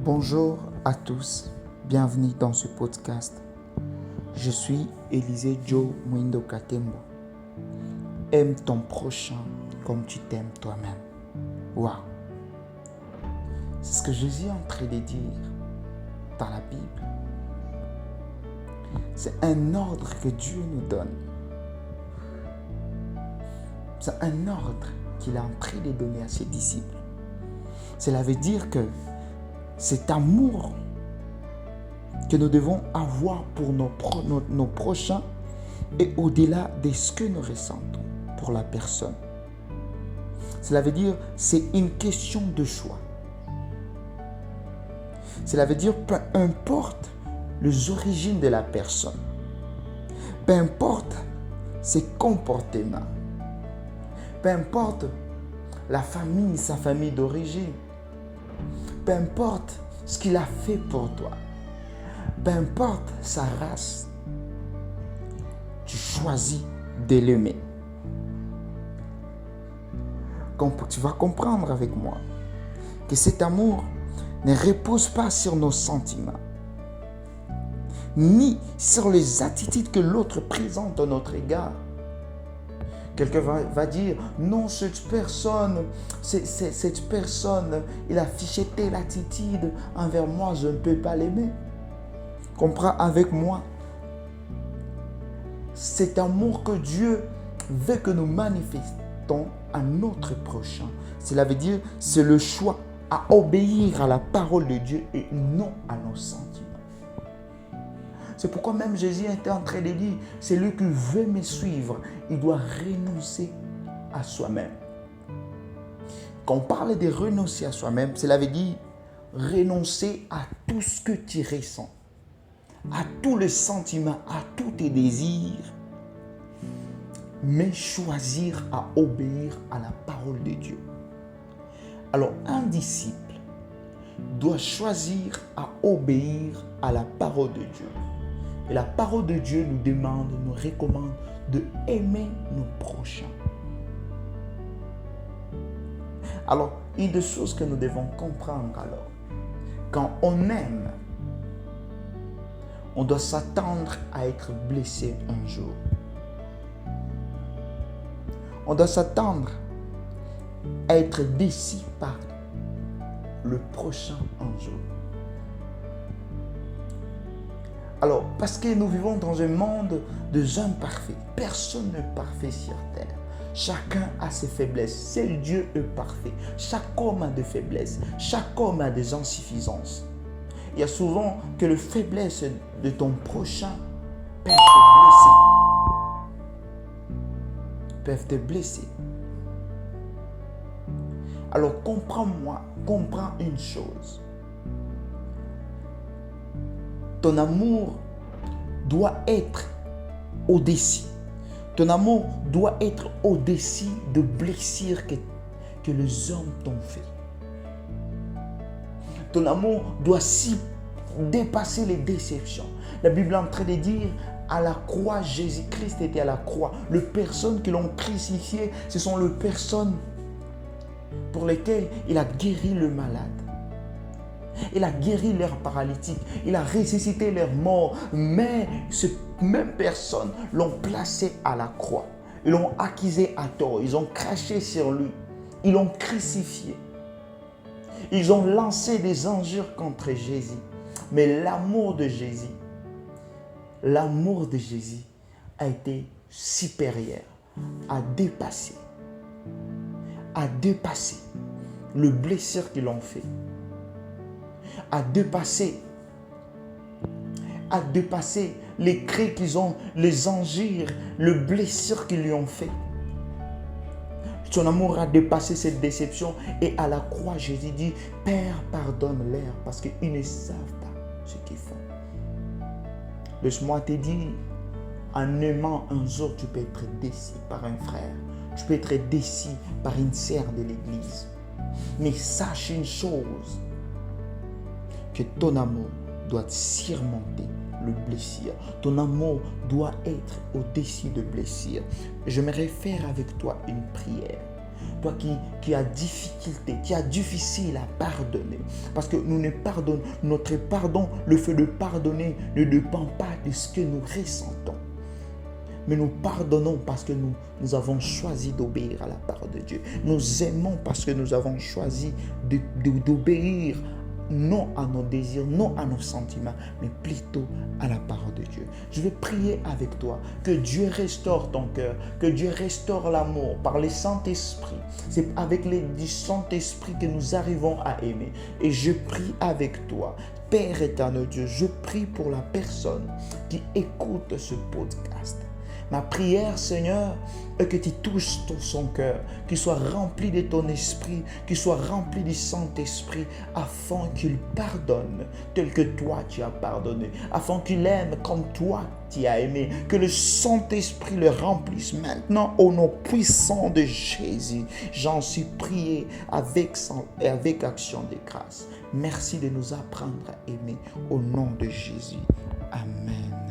Bonjour à tous, bienvenue dans ce podcast. Je suis Élisée Joe Mwindo Katembo. Aime ton prochain comme tu t'aimes toi-même. Waouh! C'est ce que Jésus est en train de dire dans la Bible. C'est un ordre que Dieu nous donne. C'est un ordre qu'il est en train de donner à ses disciples. Cela veut dire que cet amour que nous devons avoir pour nos prochains est au-delà de ce que nous ressentons pour la personne. Cela veut dire que c'est une question de choix. Cela veut dire peu importe les origines de la personne, peu importe ses comportements, peu importe sa famille d'origine, peu importe ce qu'il a fait pour toi, peu importe sa race, tu choisis de l'aimer. Tu vas comprendre avec moi que cet amour ne repose pas sur nos sentiments, ni sur les attitudes que l'autre présente à notre égard. Quelqu'un va dire, non, cette personne, il a affiché telle attitude envers moi, je ne peux pas l'aimer. Comprends avec moi. Cet amour que Dieu veut que nous manifestons à notre prochain. Cela veut dire, c'est le choix à obéir à la parole de Dieu et non à nos sentiments. C'est pourquoi même Jésus était en train de dire, celui qui veut me suivre, il doit renoncer à soi-même. Quand on parle de renoncer à soi-même, cela veut dire renoncer à tout ce que tu ressens, à tous les sentiments, à tous tes désirs, mais choisir à obéir à la parole de Dieu. Alors, un disciple doit choisir à obéir à la parole de Dieu. Et la parole de Dieu nous demande, nous recommande de aimer nos prochains. Alors, une des choses que nous devons comprendre alors, quand on aime, on doit s'attendre à être blessé un jour. On doit s'attendre à être déçu par le prochain un jour. Alors, parce que nous vivons dans un monde de imparfaits. Personne n'est parfait sur terre. Chacun a ses faiblesses. Seul Dieu est parfait. Chaque homme a des faiblesses. Chaque homme a des insuffisances. Il y a souvent que les faiblesses de ton prochain peuvent te blesser. Alors, comprends une chose. Ton amour doit être au-dessus. Ton amour doit être au-dessus de blessures que les hommes t'ont fait. Ton amour doit dépasser les déceptions. La Bible est en train de dire, à la croix, Jésus-Christ était à la croix. Les personnes qui l'ont crucifié, ce sont les personnes pour lesquelles il a guéri le malade. Il a guéri leurs paralytiques. Il a ressuscité leurs morts. Mais ces mêmes personnes l'ont placé à la croix. Ils l'ont accusé à tort. Ils ont craché sur lui. Ils l'ont crucifié. Ils ont lancé des injures contre Jésus. Mais l'amour de Jésus a été supérieur, a dépassé le blessure qu'ils l'ont fait. À dépasser les cris qu'ils ont, les injures, le blessure qu'ils lui ont fait. Son amour a dépassé cette déception et à la croix, Jésus dit, Père, pardonne-leur parce qu'ils ne savent pas ce qu'ils font. Laisse-moi te dire, en aimant un jour, tu peux être déçu par un frère. Tu peux être déçu par une sœur de l'église. Mais sache une chose, que ton amour doit surmonter le blessure. Ton amour doit être au-dessus de blessure. Je me réfère avec toi une prière. Toi qui as difficulté, qui as difficile à pardonner. Parce que nous ne pardonnons, notre pardon, le fait de pardonner ne dépend pas de ce que nous ressentons. Mais nous pardonnons parce que nous avons choisi d'obéir à la parole de Dieu. Nous aimons parce que nous avons choisi d'obéir non à nos désirs, non à nos sentiments, mais plutôt à la parole de Dieu. Je vais prier avec toi que Dieu restaure ton cœur, que Dieu restaure l'amour par le Saint-Esprit. C'est avec du Saint-Esprit que nous arrivons à aimer. Et je prie avec toi, Père éternel Dieu, je prie pour la personne qui écoute ce podcast. Ma prière, Seigneur, est que tu touches son cœur, qu'il soit rempli de ton esprit, qu'il soit rempli du Saint-Esprit, afin qu'il pardonne tel que toi tu as pardonné, afin qu'il aime comme toi tu as aimé, que le Saint-Esprit le remplisse maintenant au nom puissant de Jésus. J'en suis prié avec action de grâce. Merci de nous apprendre à aimer au nom de Jésus. Amen.